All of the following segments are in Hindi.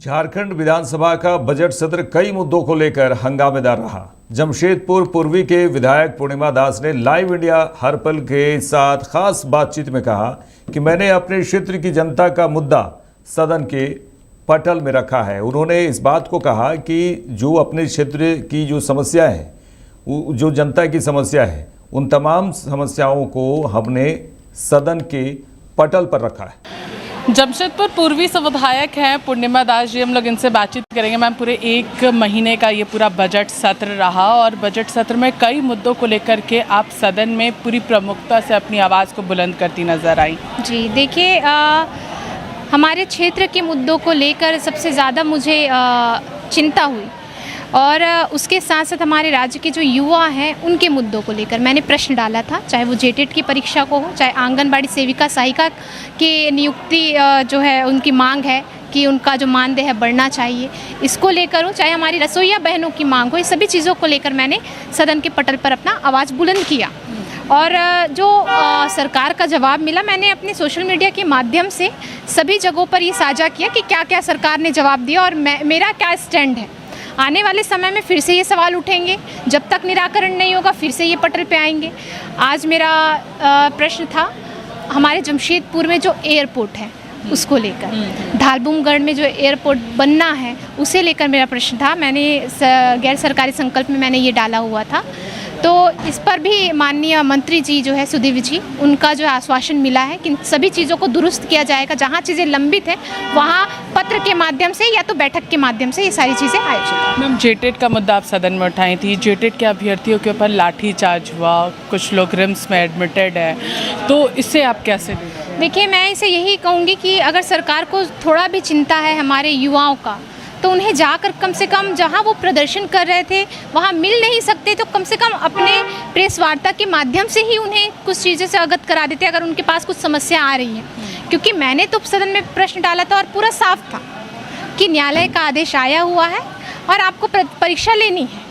झारखंड विधानसभा का बजट सत्र कई मुद्दों को लेकर हंगामेदार रहा। जमशेदपुर पूर्वी के विधायक पूर्णिमा दास ने लाइव इंडिया हर पल के साथ खास बातचीत में कहा कि मैंने अपने क्षेत्र की जनता का मुद्दा सदन के पटल में रखा है। उन्होंने इस बात को कहा कि जो अपने क्षेत्र की जो समस्या है, जो जनता की समस्या है, उन तमाम समस्याओं को हमने सदन के पटल पर रखा है। जमशेदपुर पूर्वी से विधायक हैं पूर्णिमा दास जी, हम लोग इनसे बातचीत करेंगे। मैम, पूरे एक महीने का ये पूरा बजट सत्र रहा और बजट सत्र में कई मुद्दों को लेकर के आप सदन में पूरी प्रमुखता से अपनी आवाज़ को बुलंद करती नजर आई। जी देखिए, हमारे क्षेत्र के मुद्दों को लेकर सबसे ज़्यादा मुझे चिंता हुई और उसके साथ साथ हमारे राज्य के जो युवा हैं उनके मुद्दों को लेकर मैंने प्रश्न डाला था, चाहे वो जेटेट की परीक्षा को हो, चाहे आंगनबाड़ी सेविका सहायिका की नियुक्ति जो है उनकी मांग है कि उनका जो मानदेय है बढ़ना चाहिए, इसको लेकर हो, चाहे हमारी रसोइया बहनों की मांग हो, ये सभी चीज़ों को लेकर मैंने सदन के पटल पर अपना आवाज़ बुलंद किया। और जो सरकार का जवाब मिला, मैंने अपने सोशल मीडिया के माध्यम से सभी जगहों पर ये साझा किया कि क्या क्या सरकार ने जवाब दिया और मेरा क्या स्टैंड है। आने वाले समय में फिर से ये सवाल उठेंगे, जब तक निराकरण नहीं होगा फिर से ये पटल पे आएंगे। आज मेरा प्रश्न था हमारे जमशेदपुर में जो एयरपोर्ट है उसको लेकर, ढालबुमगढ़ में जो एयरपोर्ट बनना है उसे लेकर मेरा प्रश्न था। मैंने गैर सरकारी संकल्प में मैंने ये डाला हुआ था, तो इस पर भी माननीय मंत्री जी जो है सुधीर जी, उनका जो आश्वासन मिला है कि सभी चीज़ों को दुरुस्त किया जाएगा। जहाँ चीज़ें लंबित हैं वहाँ पत्र के माध्यम से या तो बैठक के माध्यम से ये सारी चीज़ें आयोजित। मैम, जेटेट का मुद्दा आप सदन में उठाई थी। जेटेट के अभ्यर्थियों के ऊपर लाठीचार्ज हुआ, कुछ लोग रिम्स में एडमिटेड है, तो इससे आप कैसे देखिए, मैं इसे यही कहूँगी कि अगर सरकार को थोड़ा भी चिंता है हमारे युवाओं का, तो उन्हें जाकर कम से कम जहां वो प्रदर्शन कर रहे थे वहां मिल नहीं सकते तो कम से कम अपने प्रेस वार्ता के माध्यम से ही उन्हें कुछ चीज़ों से अवगत करा देते अगर उनके पास कुछ समस्या आ रही है। क्योंकि मैंने तो सदन में प्रश्न डाला था और पूरा साफ था कि न्यायालय का आदेश आया हुआ है और आपको परीक्षा लेनी है।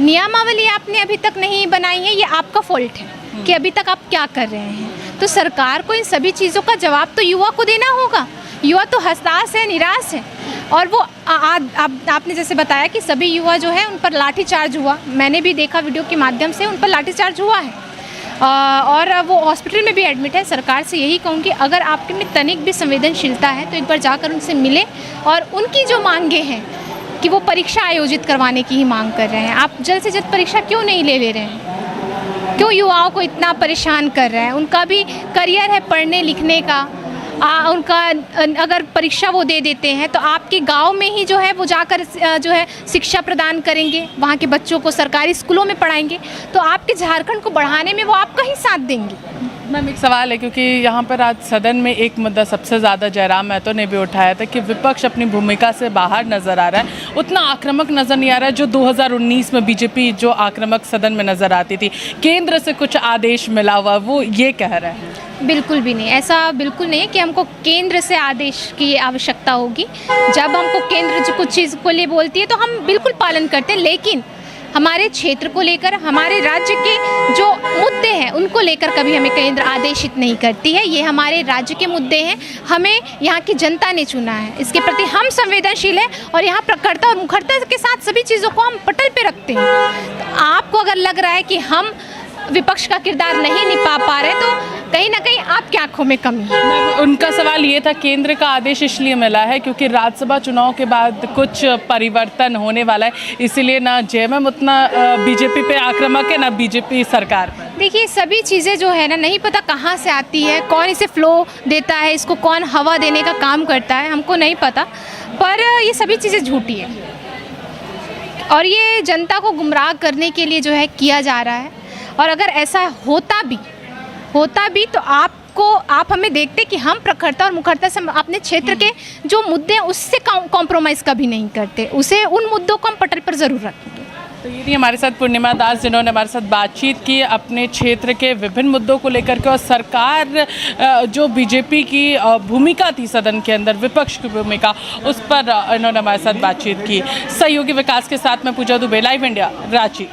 नियमावली आपने अभी तक नहीं बनाई है, ये आपका फॉल्ट है कि अभी तक आप क्या कर रहे हैं। तो सरकार को इन सभी चीज़ों का जवाब तो युवा को देना होगा। युवा तो हताश है, निराश है और वो आपने जैसे बताया कि सभी युवा जो है उन पर लाठीचार्ज हुआ, मैंने भी देखा वीडियो के माध्यम से, उन पर लाठीचार्ज हुआ है और वो हॉस्पिटल में भी एडमिट है। सरकार से यही कहूँगी अगर आपके में तनिक भी संवेदनशीलता है तो एक बार जाकर उनसे मिले और उनकी जो मांगे हैं कि वो परीक्षा आयोजित करवाने की ही मांग कर रहे हैं, आप जल्द से जल्द परीक्षा क्यों नहीं ले रहे हैं? क्यों युवाओं को इतना परेशान कर रहे हैं? उनका भी करियर है पढ़ने लिखने का। उनका अगर परीक्षा वो दे देते हैं तो आपके गांव में ही जो है वो जाकर जो है शिक्षा प्रदान करेंगे, वहाँ के बच्चों को सरकारी स्कूलों में पढ़ाएंगे, तो आपके झारखंड को बढ़ाने में वो आपका ही साथ देंगे। मैम, एक सवाल है, क्योंकि यहाँ पर आज सदन में एक मुद्दा सबसे ज़्यादा जयराम महतो ने भी उठाया था कि विपक्ष अपनी भूमिका से बाहर नज़र आ रहा है, उतना आक्रामक नज़र नहीं आ रहा है जो 2019 में बीजेपी जो आक्रामक सदन में नज़र आती थी। केंद्र से कुछ आदेश मिला हुआ, वो ये कह रहे हैं। बिल्कुल भी नहीं, ऐसा बिल्कुल नहीं है कि हमको केंद्र से आदेश की आवश्यकता होगी। जब हमको केंद्र जो कुछ चीज़ को लिए बोलती है तो हम बिल्कुल पालन करते हैं, लेकिन हमारे क्षेत्र को लेकर, हमारे राज्य के जो मुद्दे हैं उनको लेकर कभी हमें केंद्र आदेशित नहीं करती है। ये हमारे राज्य के मुद्दे हैं, हमें यहाँ की जनता ने चुना है, इसके प्रति हम संवेदनशील हैं और यहाँ प्रखरता और मुखरता के साथ सभी चीज़ों को हम पटल पे रखते हैं। तो आपको अगर लग रहा है कि हम विपक्ष का किरदार नहीं निभा पा रहे तो कहीं ना कहीं आपकी आंखों में कमी है। उनका सवाल ये था केंद्र का आदेश इसलिए मिला है क्योंकि राज्यसभा चुनाव के बाद कुछ परिवर्तन होने वाला है, इसीलिए ना जेएमएम उतना बीजेपी पे आक्रामक है ना बीजेपी सरकार पर। देखिए, सभी चीज़ें जो है ना नहीं पता कहाँ से आती है, कौन इसे फ्लो देता है, इसको कौन हवा देने का काम करता है, हमको नहीं पता, पर ये सभी चीज़ें झूठी है और ये जनता को गुमराह करने के लिए जो है किया जा रहा है। और अगर ऐसा होता भी तो आप हमें देखते कि हम प्रखरता और मुखरता से अपने क्षेत्र के जो मुद्दे हैं उससे कॉम्प्रोमाइज़ कभी नहीं करते, उसे उन मुद्दों को हम पटल पर ज़रूर रखेंगे। तो ये थी हमारे साथ पूर्णिमा दास, जिन्होंने हमारे साथ बातचीत की अपने क्षेत्र के विभिन्न मुद्दों को लेकर के और सरकार जो बीजेपी की भूमिका थी सदन के अंदर, विपक्ष की भूमिका, उस पर इन्होंने हमारे साथ बातचीत की। सहयोगी विकास के साथ मैं पूजा दुबे, लाइव इंडिया, रांची।